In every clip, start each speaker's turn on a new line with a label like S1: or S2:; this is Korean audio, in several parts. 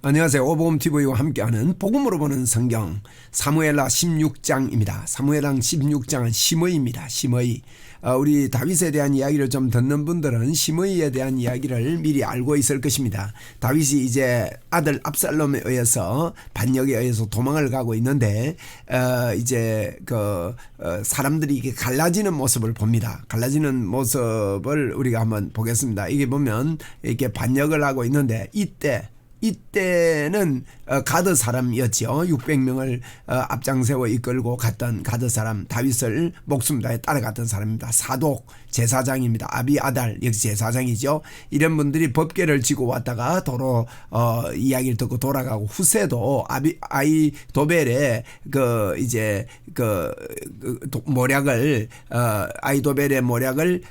S1: 안녕하세요. 오복음TV와 함께하는 복음으로 보는 성경 사무엘하 16장입니다. 사무엘하 16장은 시므이입니다. 시므이. 우리 다윗에 대한 이야기를 좀 듣는 분들은 시므이에 대한 이야기를 미리 알고 있을 것입니다. 다윗이 이제 아들 압살롬에 의해서 반역에 의해서 도망을 가고 있는데 이제 사람들이 이게 갈라지는 모습을 봅니다. 갈라지는 모습을 우리가 한번 보겠습니다. 이게 보면 이렇게 반역을 하고 있는데 이때는 가드 사람이었죠. 600명을 앞장세워 이끌고 갔던 가드 사람, 다윗을 목숨 다해 따라갔던 사람입니다. 사독 제사장입니다. 아비아달 역시 제사장이죠. 이런 분들이 법궤를 지고 왔다가 도로 이야기를 듣고 돌아가고, 후세도 아이도벨의 모략을 아이도벨의 모략을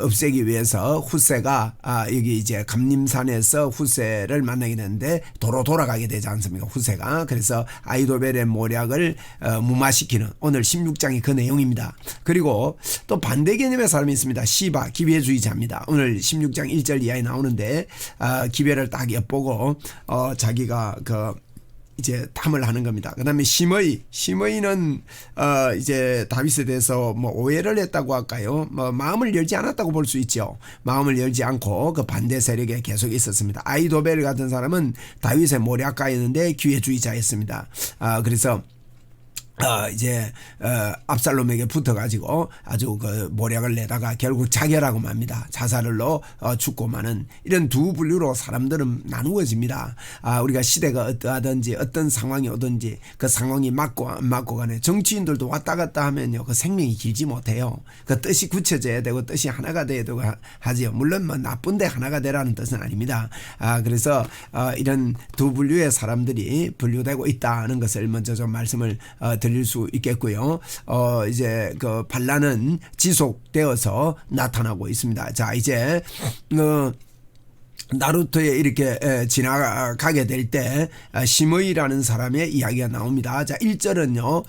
S1: 없애기 위해서 후세가 여기 이제 감림산에서 후세를 만나게 되는데 도로 돌아가게 되지 않습니까? 후세가. 그래서 아이도벨의 모략을 무마시키는 오늘 16장이 그 내용입니다. 그리고 또 반대 개념의 사람이 있습니다. 시바, 기회주의자입니다. 오늘 16장 1절 이하에 나오는데 기회를 딱 엿보고 자기가 이제 탐을 하는 겁니다. 그 다음에 시므이는 이제 다윗에 대해서 뭐 오해를 했다고 할까요? 뭐 마음을 열지 않았다고 볼 수 있죠. 마음을 열지 않고 그 반대 세력에 계속 있었습니다. 아이도벨 같은 사람은 다윗의 모략가였는데 기회주의자였습니다. 그래서 이제 압살롬에게 붙어가지고 아주 그 모략을 내다가 결국 자결하고 맙니다. 자살로 죽고 마는 이런 두 분류로 사람들은 나누어집니다. 우리가 시대가 어떠하든지 어떤 상황이 오든지 그 상황이 맞고 안 맞고 간에 정치인들도 왔다 갔다 하면요, 그 생명이 길지 못해요. 그 뜻이 굳혀져야 되고 뜻이 하나가 돼야 되고 하지요. 물론 뭐 나쁜데 하나가 되라는 뜻은 아닙니다. 그래서 이런 두 분류의 사람들이 분류되고 있다는 것을 먼저 좀 말씀을 드릴 수 있겠고요. 이제 그 반란은 지속되어서 나타나고 있습니다. 자, 이제 나루토에 이렇게 지나가게 될 때 시므이라는 사람의 이야기가 나옵니다. 자, 1절은요.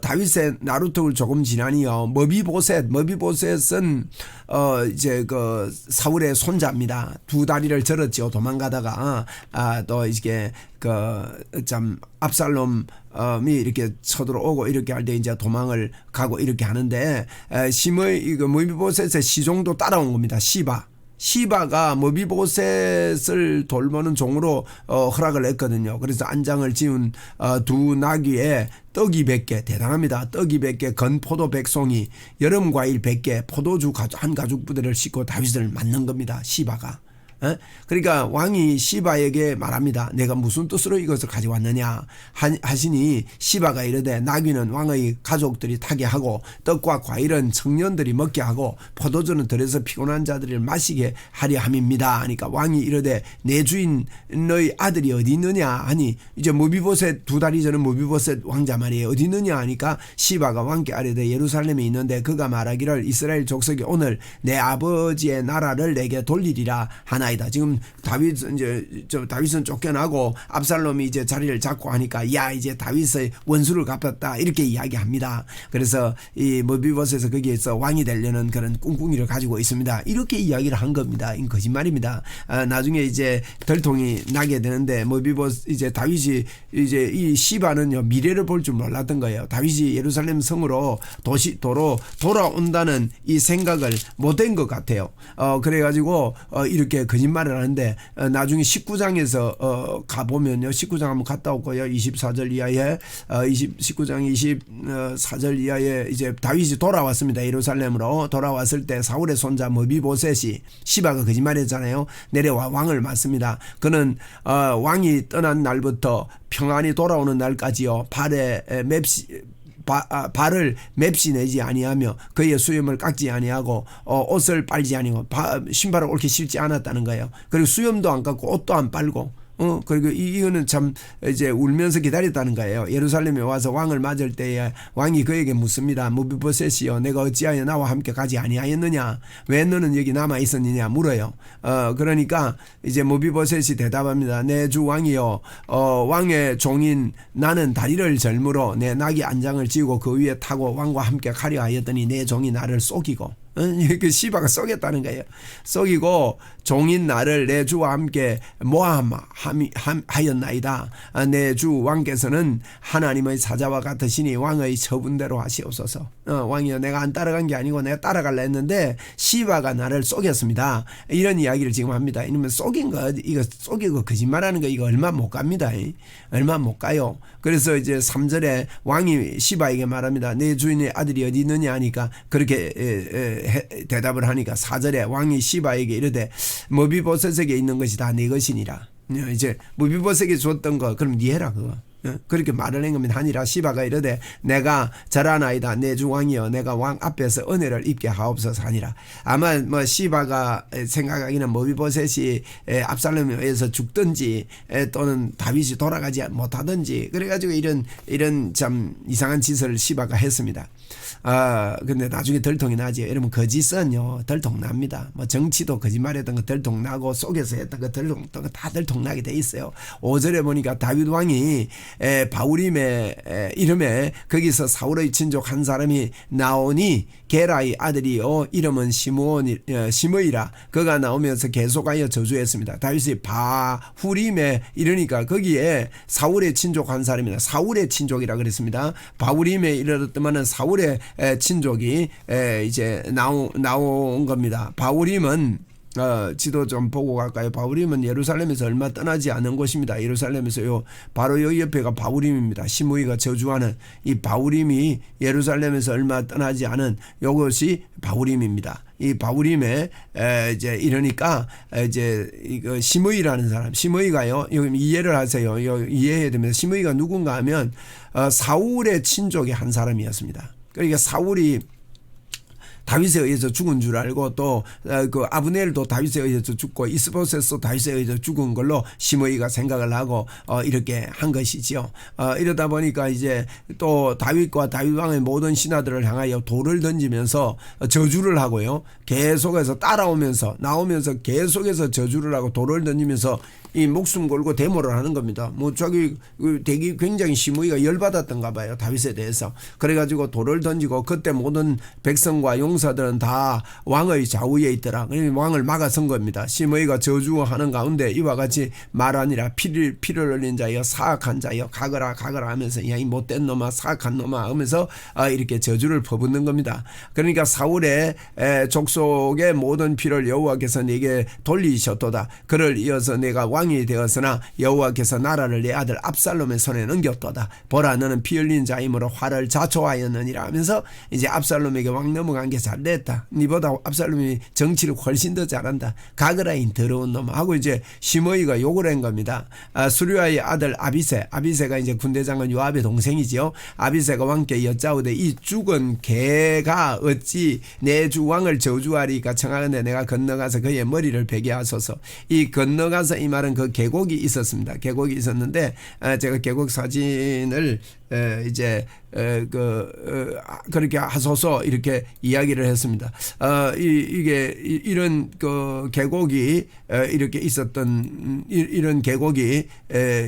S1: 다윗의 나루토를 조금 지나니요. 머비보셋은 이제 그 사울의 손자입니다. 두 다리를 절었죠. 도망가다가 또 이게 참 압살롬이 이렇게 쳐들어오고 이렇게 할 때 이제 도망을 가고 이렇게 하는데 머비보셋의 시종도 따라온 겁니다. 시바가 머비보셋을 돌보는 종으로 허락을 했거든요. 그래서 안장을 지은 두 나귀에 떡이 100개, 대단합니다. 떡이 100개, 건포도 100송이, 여름과일 100개, 포도주 한 가죽 부대를 싣고 다윗을 맞는 겁니다. 시바가. 그러니까 왕이 시바에게 말합니다. 내가 무슨 뜻으로 이것을 가져왔느냐 하시니 시바가 이르되 나귀는 왕의 가족들이 타게 하고 떡과 과일은 청년들이 먹게 하고 포도주는 들에서 피곤한 자들을 마시게 하려 함입니다. 하니까 왕이 이르되 내 주인 너의 아들이 어디 있느냐 하니, 이제 머비보셋 두 다리 저는 머비보셋 왕자 말이에요. 어디 있느냐 하니까 시바가 왕께 아뢰되 예루살렘에 있는데 그가 말하기를 이스라엘 족속이 오늘 내 아버지의 나라를 내게 돌리리라 하나. 지금 다윗은 쫓겨나고 압살롬이 이제 자리를 잡고 하니까 야, 이제 다윗의 원수를 갚았다 이렇게 이야기합니다. 그래서 이 머비보셋에서 거기에서 왕이 되려는 그런 꿍꿍이를 가지고 있습니다. 이렇게 이야기를 한 겁니다. 이건 거짓말입니다. 나중에 이제 들통이 나게 되는데 이제 다윗이 이제 이 시바는요, 미래를 볼 줄 몰랐던 거예요. 다윗이 예루살렘 성으로 도로 돌아온다는 이 생각을 못한 것 같아요. 그래가지고 이렇게 거짓말을 하는데 나중에 19장에서 가보면요. 19장 한번 갔다 오고요. 24절 이하에 19장 24절 이하에 이제 다윗이 돌아왔습니다. 예루살렘으로 돌아왔을 때 사울의 손자 머비보셋이, 시바가 거짓말했잖아요. 내려와 왕을 맞습니다. 그는 왕이 떠난 날부터 평안히 돌아오는 날까지요. 발을 맵시 내지 아니하며 그의 수염을 깎지 아니하고 옷을 빨지 아니하고 신발을 옳게 신지 않았다는 거예요. 그리고 수염도 안 깎고 옷도 안 빨고 그리고 이거는 참 이제 울면서 기다렸다는 거예요. 예루살렘에 와서 왕을 맞을 때에 왕이 그에게 묻습니다. 머비보셋이여, 내가 어찌하여 나와 함께 가지 아니하였느냐? 왜 너는 여기 남아 있었느냐? 물어요. 그러니까 이제 머비보셋이 대답합니다. 내 주 왕이여, 왕의 종인 나는 다리를 절므로 내 나귀 안장을 지우고 그 위에 타고 왕과 함께 가려 하였더니 내 종이 나를 속이고 그 시바가 속였다는 거예요. 속이고 종인 나를 내 주와 함께 모함하였나이다. 내 주 왕께서는 하나님의 사자와 같으시니 왕의 처분대로 하시옵소서. 왕이여, 내가 안 따라간 게 아니고 내가 따라갈라 했는데 시바가 나를 속였습니다. 이런 이야기를 지금 합니다. 이러면 속인 거, 이거 속이고 거짓말하는 거, 이거 얼마 못 갑니다. 얼마 못 가요. 그래서 이제 3절에 왕이 시바에게 말합니다. 내 주인의 아들이 어디 있느냐 하니까 그렇게 대답을 하니까 4절에 왕이 시바에게 이르되 머비보셋에게 있는 것이 다 네 것이니라. 이제 머비보셋에게 줬던 거 그럼 네 해라 그거. 그렇게 말을 한 겁니다. 하니라. 시바가 이르되 내가 잘하나이다. 내 주 왕이여, 내가 왕 앞에서 은혜를 입게 하옵소서 하니라. 아마 뭐 시바가 생각하기는 머비보셋이 압살롬에 의해서 죽든지 또는 다윗이 돌아가지 못하든지 그래가지고 이런 참 이상한 짓을 시바가 했습니다. 근데 나중에 들통이 나지. 여러분, 거짓은요 들통납니다. 뭐 정치도 거짓말했던 거 들통나고 속에서 했던 거 다 들통나게 돼 있어요. 5절에 보니까 다윗 왕이 바울임의 이름에 거기서 사울의 친족 한 사람이 나오니 게라의 아들이요 이름은 시므이라. 그가 나오면서 계속하여 저주했습니다. 다윗이 바후림에 이르니까 거기에 사울의 친족 한 사람이다. 사울의 친족이라 그랬습니다. 바후림에 이르렀더만은 사울의 친족이 이제 나온 겁니다. 바후림은 지도 좀 보고 갈까요? 바후림은 예루살렘에서 얼마 떠나지 않은 곳입니다. 예루살렘에서요 바로 여기 옆에가 바후림입니다. 시므이가 저주하는 이 바후림이 예루살렘에서 얼마 떠나지 않은 이것이 바후림입니다. 이 바후림에 이제 이러니까 이제 이거 시므이라는 사람, 시므이가요 여기 이해를 하세요. 이해해야 됩니다. 시므이가 누군가 하면 사울의 친족의 한 사람이었습니다. 그러니까 사울이 다윗에 의해서 죽은 줄 알고 또 그 아브넬도 다윗에 의해서 죽고 이스보셋도 다윗에 의해서 죽은 걸로 시므이가 생각을 하고 이렇게 한 것이지요. 이러다 보니까 이제 또 다윗과 다윗 왕의 모든 신하들을 향하여 돌을 던지면서 저주를 하고요. 계속해서 따라오면서 나오면서 계속해서 저주를 하고 돌을 던지면서 이 목숨 걸고 데모를 하는 겁니다. 뭐 자기 되게 굉장히 시므이가 열받았던가 봐요. 다윗에 대해서. 그래가지고 돌을 던지고 그때 모든 백성과 용사들은 다 왕의 좌우에 있더라. 왕을 막아선 겁니다. 시므이가 저주하는 가운데 이와 같이 말하니라. 피를 흘린 자여 사악한 자여 가거라 하면서 야 이 못된 놈아 사악한 놈아 하면서 이렇게 저주를 퍼붓는 겁니다. 그러니까 사울의 족속의 모든 피를 여호와께서 내게 돌리셨도다. 그를 이어서 내가 왕이 되었으나 여호와께서 나라를 내 아들 압살롬의 손에 넘겼도다. 보라 너는 피 흘린 자이므로 화를 자초하였느니라 하면서 이제 압살롬에게 왕 넘어간 게 잘됐다. 니보다 압살롬이 정치를 훨씬 더 잘한다. 가그라인 더러운 놈 하고 이제 시므이가 욕을 한 겁니다. 수류아의 아들 아비새가 이제 군대장관 요압의 동생이지요. 아비새가 왕께 여짜오되 이 죽은 개가 어찌 내 주 왕을 저주하리까 청하건대 내가 건너가서 그의 머리를 베게 하소서. 이 건너가서 이 말은 그 계곡이 있었습니다. 계곡이 있었는데 제가 계곡 사진을 이제 그렇게 하소서 이렇게 이야기를 했습니다. 이게 이런 그 계곡이 이렇게 있었던 이런 계곡이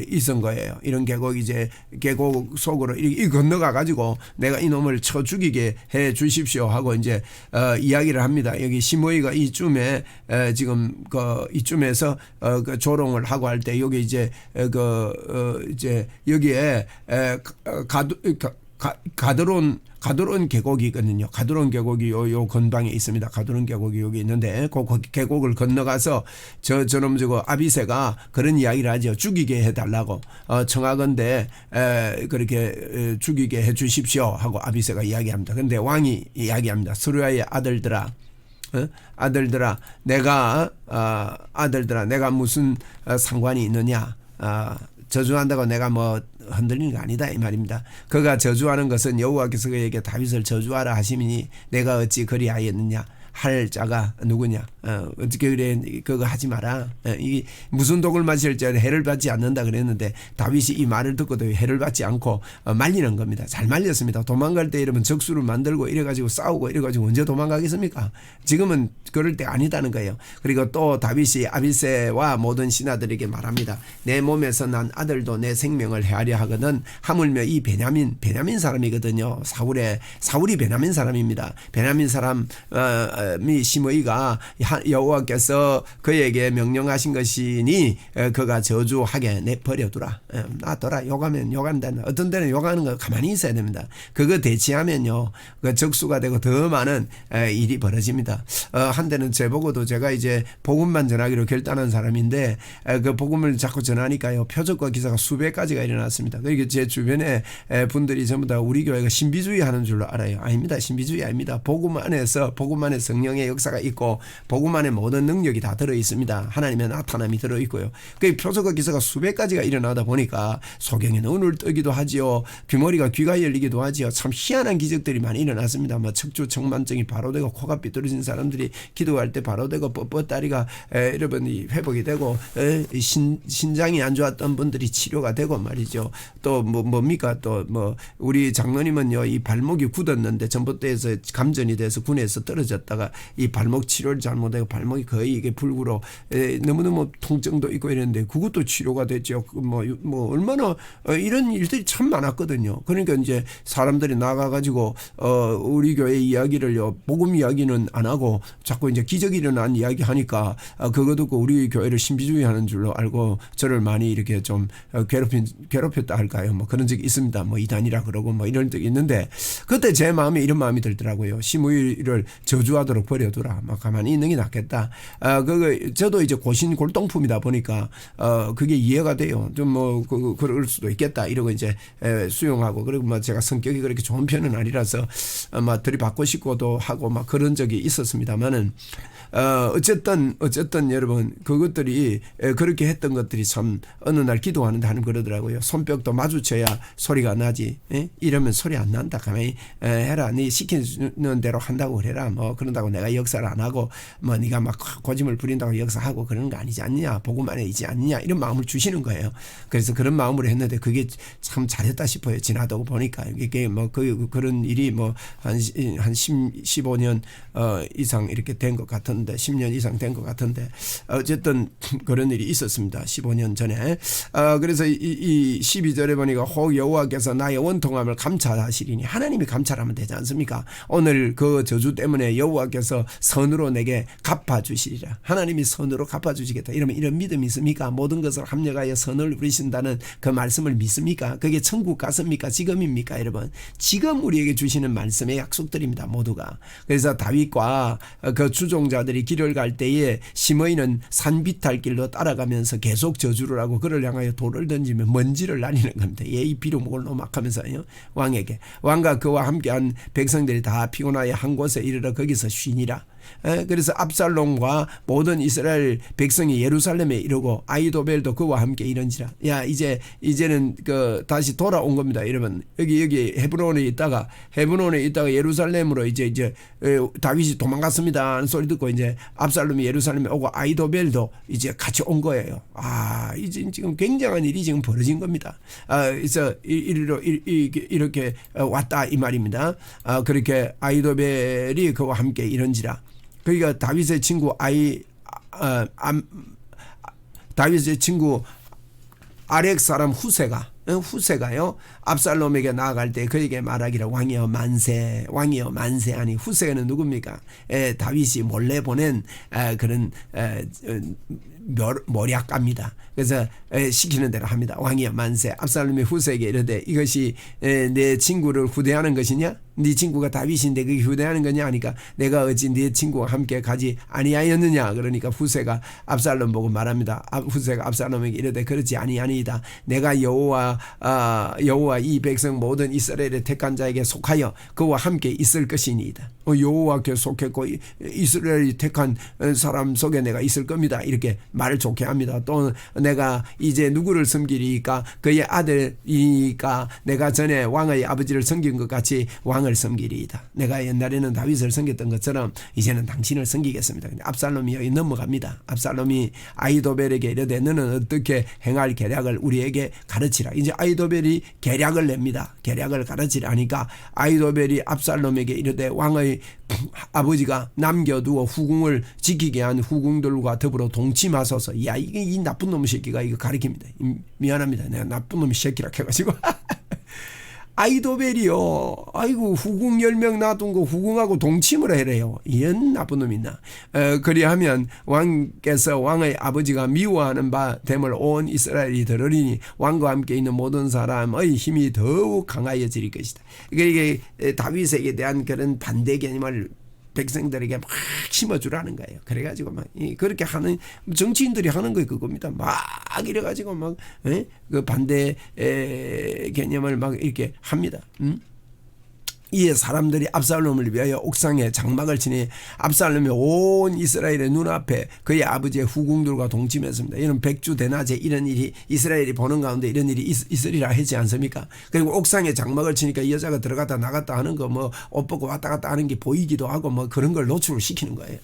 S1: 있은 거예요. 이런 계곡이 이제 계곡 속으로 이 건너가 가지고 내가 이 놈을 쳐 죽이게 해 주십시오 하고 이제 이야기를 합니다. 여기 시므이가 이쯤에 지금 이쯤에서 그 조롱을 하고 할 때 여기 이제 이제 여기에 가드론 계곡이 있거든요. 가드론 계곡이 요 근방에 있습니다. 가드론 계곡이 여기 있는데 그 계곡을 건너가서 저놈 아비새가 그런 이야기를 하죠. 죽이게 해달라고 청하건대 그렇게 죽이게 해 주십시오 하고 아비새가 이야기합니다. 그런데 왕이 이야기합니다. 스루야의 아들들아 내가 무슨 상관이 있느냐. 저주한다고 내가 뭐 흔들리는 거 아니다 이 말입니다. 그가 저주하는 것은 여호와께서 그에게 다윗을 저주하라 하시니 내가 어찌 그리하였느냐. 할 자가 누구냐. 어떻게 그래 그거 하지 마라. 이 무슨 독을 마실지 해를 받지 않는다 그랬는데 다윗이 이 말을 듣고도 해를 받지 않고 말리는 겁니다. 잘 말렸습니다. 도망갈 때 이러면 적수를 만들고 이래가지고 싸우고 이래가지고 언제 도망가겠습니까? 지금은 그럴 때 아니다는 거예요. 그리고 또 다윗이 아비새와 모든 신하들에게 말합니다. 내 몸에서 난 아들도 내 생명을 헤아려 하거든 하물며 이 베냐민 사람이거든요. 사울이 베냐민 사람입니다. 베냐민 사람 시므이가 여호와께서 그에게 명령하신 것이니 그가 저주하게 내버려두라. 놔둬라. 욕하면 욕한다. 어떤 때는 욕하는 거 가만히 있어야 됩니다. 그거 대치하면요 그 적수가 되고 더 많은 일이 벌어집니다. 한때는 저보고도 제가 이제 복음만 전하기로 결단한 사람인데 그 복음을 자꾸 전하니까요 표적과 기사가 수백 가지가 일어났습니다. 그러니까 제 주변에 분들이 전부 다 우리 교회가 신비주의 하는 줄로 알아요. 아닙니다. 신비주의 아닙니다. 복음 안에 성령의 역사가 있고 복음 안에 모든 능력이 다 들어 있습니다. 하나님의 나타남이 들어 있고요. 그 표적과 기사가 수백 가지가 일어나다 보니까 소경의 눈을 뜨기도 하지요. 귀머리가 귀가 열리기도 하지요. 참 희한한 기적들이 많이 일어났습니다. 뭐 척추 청만증이 바로 되고 코가 삐뚤어진 사람들이 기도할 때 바로 되고 뻣뻣다리가 여러분 회복이 되고 신장이 안 좋았던 분들이 치료가 되고 말이죠. 또 뭡니까 또 우리 장로님은요 이 발목이 굳었는데 전봇대에서 감전이 돼서 군에서 떨어졌다가 이 발목 치료를 잘못하고 발목이 거의 이게 불구로 너무너무 통증도 있고 이랬는데 그것도 치료가 됐죠. 얼마나 이런 일들이 참 많았거든요. 그러니까 이제 사람들이 나가가지고 우리 교회 이야기를요 복음 이야기는 안 하고 자꾸 이제 기적이 일어난 이야기 하니까 그거 듣고 우리 교회를 신비주의 하는 줄로 알고 저를 많이 이렇게 좀 괴롭혔다 할까요? 뭐 그런 적이 있습니다. 뭐 이단이라 그러고 뭐 이런 적이 있는데 그때 제 마음에 이런 마음이 들더라고요. 시므이를 저주하도록 버려두라. 막 가만히 있는 게 낫겠다. 저도 이제 고신 골동품이다 보니까 그게 이해가 돼요. 좀 그럴 수도 있겠다. 이러고 이제 수용하고 그리고 뭐 제가 성격이 그렇게 좋은 편은 아니라서 막 들이받고 싶고도 하고 막 그런 적이 있었습니다만은 어쨌든 여러분 그것들이 그렇게 했던 것들이 참 어느 날 기도하는데 하는 그러더라고요. 손뼉도 마주쳐야 소리가 나지. 이러면 소리 안 난다. 가만히 해라. 네 시키는 대로 한다고 그래라. 뭐 그런다고 내가 역사를 안 하고 뭐 네가 막 고집을 부린다고 역사하고 그러는 거 아니지 않느냐. 복음 안에 있지 않느냐. 이런 마음을 주시는 거예요. 그래서 그런 마음으로 했는데 그게 참 잘했다 싶어요. 지나다 보니까 이게 뭐 그런 일이 뭐 한 15년 이상 이렇게 된 것 같은데 10년 이상 된 것 같은데 어쨌든 그런 일이 있었습니다. 15년 전에. 그래서 이 12절에 보니까 혹 여호와께서 나의 원통함을 감찰하시리니 하나님이 감찰하면 되지 않습니까? 오늘 그 저주 때문에 여호와께서 선으로 내게 갚아주시리라. 하나님이 선으로 갚아주시겠다. 이러면 이런 믿음이 있습니까? 모든 것을 합력하여 선을 부리신다는 그 말씀을 믿습니까? 그게 천국 갔습니까? 지금입니까? 여러분 지금 우리에게 주시는 말씀의 약속들입니다. 모두가. 그래서 다윗과 그 주종자들이 길을 갈 때에 시므이는 산비탈길로 따라가면서 계속 저주를 하고 그를 향하여 돌을 던지며 먼지를 날리는 겁니다. 이 비루목을 노막하면서요. 왕에게. 왕과 그와 함께한 백성들이 다 피곤하여 한 곳에 이르러 거기서 쉬니라. 그래서 압살롬과 모든 이스라엘 백성이 예루살렘에 이르고 아이도벨도 그와 함께 이른지라. 야 이제는 그 다시 돌아온 겁니다. 여러분 여기 헤브론에 있다가 예루살렘으로 이제 다윗이 도망갔습니다 하는 소리 듣고 이제 압살롬이 예루살렘에 오고 아이도벨도 이제 같이 온 거예요. 이제 지금 굉장한 일이 지금 벌어진 겁니다. 그래서 이렇게 왔다 이 말입니다. 그렇게 아이도벨이 그와 함께 이른지라. 그러니까 다윗의 친구 다윗의 친구 아렉 사람 후세가요 압살롬에게 나아갈 때 그에게 말하기를 왕이여 만세 아니 후세는 누굽니까? 다윗이 몰래 보낸 그런 모략갑니다. 그래서 시키는 대로 합니다. 왕이여 만세. 압살롬이 후세에게 이르되 이것이 내 친구를 후대하는 것이냐? 네 친구가 다윗인데 그게 후대하는 거냐 하니까 내가 어찌 네 친구와 함께 가지 아니하였느냐. 그러니까 후세가 압살롬 보고 말합니다. 후세가 압살롬에게 이르되 그렇지 아니하니이다. 내가 여호와 이 백성 모든 이스라엘의 택한 자에게 속하여 그와 함께 있을 것이니이다. 여호와께 속했고 이스라엘이 택한 사람 속에 내가 있을 겁니다. 이렇게 말을 좋게 합니다. 또 내가 이제 누구를 섬기리까? 그의 아들이니까 내가 전에 왕의 아버지를 섬긴 것 같이 왕을 섬기리이다. 내가 옛날에는 다윗을 섬겼던 것처럼 이제는 당신을 섬기겠습니다. 근데 압살롬이 여기 넘어갑니다. 압살롬이 아이도벨에게 이르되 너는 어떻게 행할 계략을 우리에게 가르치라. 이제 아이도벨이 계략을 냅니다. 계략을 가르치라니까 아이도벨이 압살롬에게 이르되 왕의 아버지가 남겨두어 후궁을 지키게 한 후궁들과 더불어 동침하소서. 야 이게 이 나쁜 놈의 새끼가 이거 가리킵니다. 미안합니다. 내가 나쁜 놈의 새끼라 해가지고 아이도벨이요. 아이고 후궁 10명 놔둔 거 후궁하고 동침을 해래요. 이런 나쁜 놈 있나. 그리하면 왕께서 왕의 아버지가 미워하는 바 됨을 온 이스라엘이 들으리니 왕과 함께 있는 모든 사람의 힘이 더욱 강하여질 것이다. 이게 다윗에게 대한 그런 반대 개념을 백성들에게 막 심어주라는 거예요. 그래가지고 막 그렇게 하는 정치인들이 하는 거 그겁니다. 막 이래가지고 막 그 반대 개념을 막 이렇게 합니다. 이에 사람들이 압살롬을 위하여 옥상에 장막을 치니 압살롬이 온 이스라엘의 눈앞에 그의 아버지의 후궁들과 동침했습니다. 이런 백주대낮에 이런 일이 이스라엘이 보는 가운데 이런 일이 있으리라 하지 않습니까? 그리고 옥상에 장막을 치니까 이 여자가 들어갔다 나갔다 하는 거 뭐 옷 벗고 왔다 갔다 하는 게 보이기도 하고 뭐 그런 걸 노출을 시키는 거예요.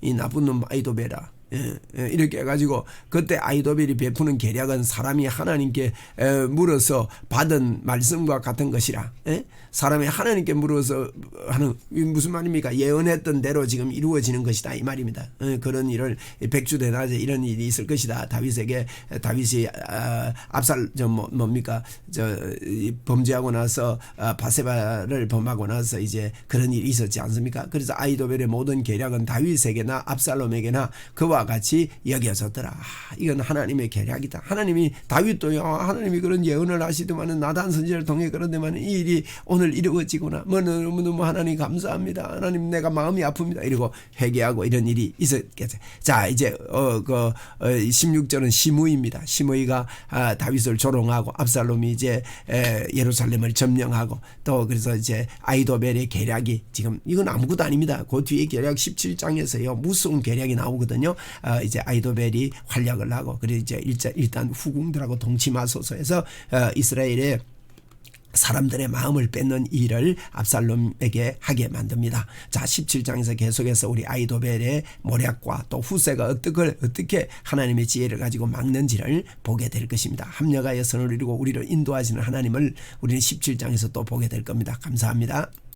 S1: 이 나쁜 놈 아이도벨아. 이렇게 해가지고 그때 아이도벨이 베푸는 계략은 사람이 하나님께 물어서 받은 말씀과 같은 것이라. 사람이 하나님께 물어서 하는 무슨 말입니까? 예언했던 대로 지금 이루어지는 것이다 이 말입니다. 그런 일을 백주대낮에 이런 일이 있을 것이다. 다윗이 압살 뭡니까? 범죄하고 나서 바세바를 범하고 나서 이제 그런 일이 있었지 않습니까? 그래서 아이도벨의 모든 계략은 다윗에게나 압살롬에게나 그와 같이 여겨졌더라. 이건 하나님의 계략이다. 하나님이 다윗도요. 하나님이 그런 예언을 하시더만은 나단 선지자를 통해 그런데만 이 일이 오늘 이루어지구나. 너무너무 하나님 감사합니다. 하나님 내가 마음이 아픕니다. 이러고 회개하고 이런 일이 있었겠죠. 자 이제 16절은 시므이입니다. 시므이가 다윗을 조롱하고 압살롬이 이제 예루살렘을 점령하고 또 그래서 이제 아이도벨의 계략이 지금 이건 아무것도 아닙니다. 그 뒤에 계략 17장에서요 무서운 계략이 나오거든요. 이제 아이도벨이 활약을 하고 그래서 이제 일단 후궁들하고 동침하소서 해서 이스라엘의 사람들의 마음을 뺏는 일을 압살롬에게 하게 만듭니다. 자 17장에서 계속해서 우리 아이도벨의 모략과 또 후세가 어떻게 하나님의 지혜를 가지고 막는지를 보게 될 것입니다. 합력하여 선을 이루고 우리를 인도하시는 하나님을 우리는 17장에서 또 보게 될 겁니다. 감사합니다.